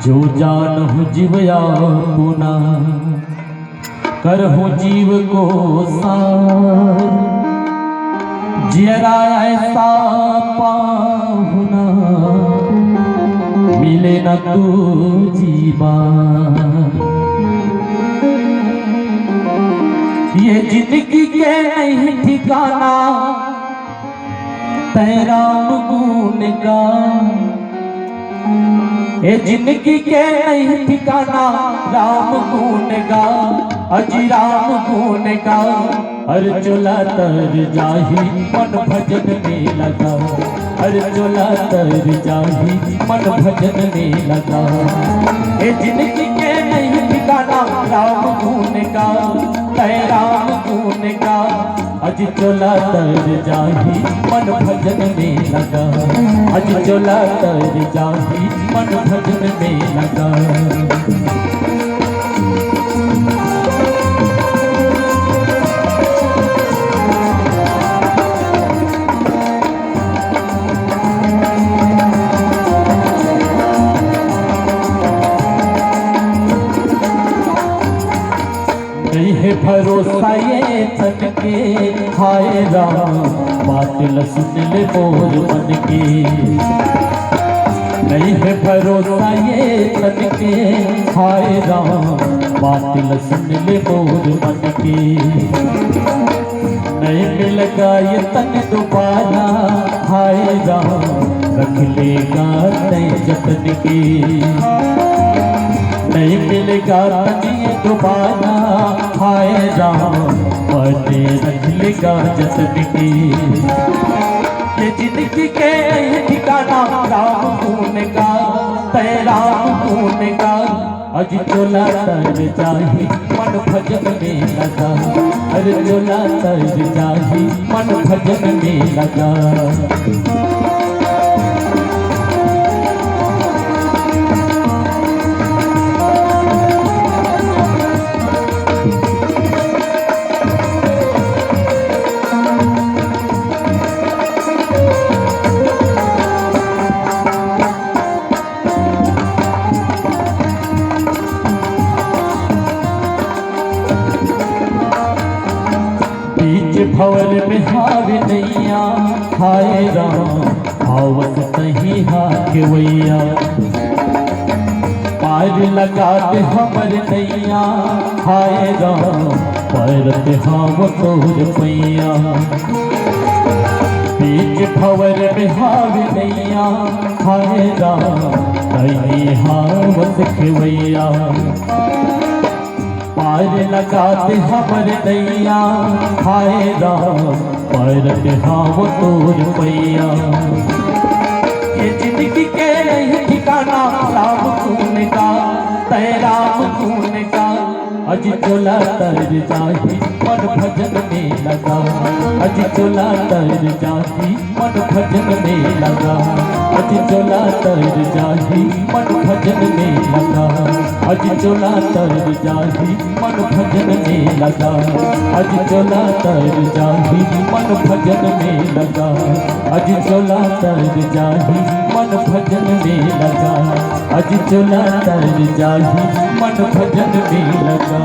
जो जानहु जीवया पुना करहु जीव को सार जियरा ऐसा पाहुना मिले न तू जीवा। ये जिंदगी के नहीं ठिकाना तेरा गुण का, ये जिंदगी के नहीं ठिकाना राम गुण गा, अजी राम गुण गा। हर चोला तर जाही मन भजन में लगा, हर चोला तर जाही मन भजन में लगा। ये जिंदगी के नहीं ठिकाना राम गुण गा, राम गुण गा। अज चोला तर जाही मन भजन में लगा, अज चोला तर जाही मन भजन में लगा। नहीं है भरोसा ये तन के हाय राम, बातिल सुन ले मोर मन के। नहीं है भरोसा ये तन के हाय राम, बातिल सुन ले मोर मन के। नहीं मिलेगा ये तन दोबारा हाय राम, रख लेगा नए जतन के। नहीं मिलेगा तन दोबारा हाय राम, पते रख लेगा जतन की। ये जिंदगी के ठिकाना राम गुण का, राम गुण का। अज चोला तर जाही मन भजन में लगा, अरे चोला तर जाही मन भजन में लगा। भवर में हार नैया हाय राम, आवत नहीं हाथ वैया। पार लगा दे हमर नैया हाय राम, परत हम तोर पैया। बीच भवर में हार नैया हाय राम, नहीं हावत खवैया। पार लगाते हमर नैया हाय राम, परत हम तोर पैया। ये जिंदगी के नहीं ठिकाना राम गुण का, राम गुण का। अज चोला तर जाही मन भजन में लगा, अज चोला तर जाही मन भजन में लगा, अज चोला तर जाही मन भजन में लगा, अज चोला तर जाही मन भजन में लगा, अज चोला तर जाही मन भजन में लगा, अज चोला तर जाही मन भजन में लगा, अज चोला तर जाही मन भजन में लगा।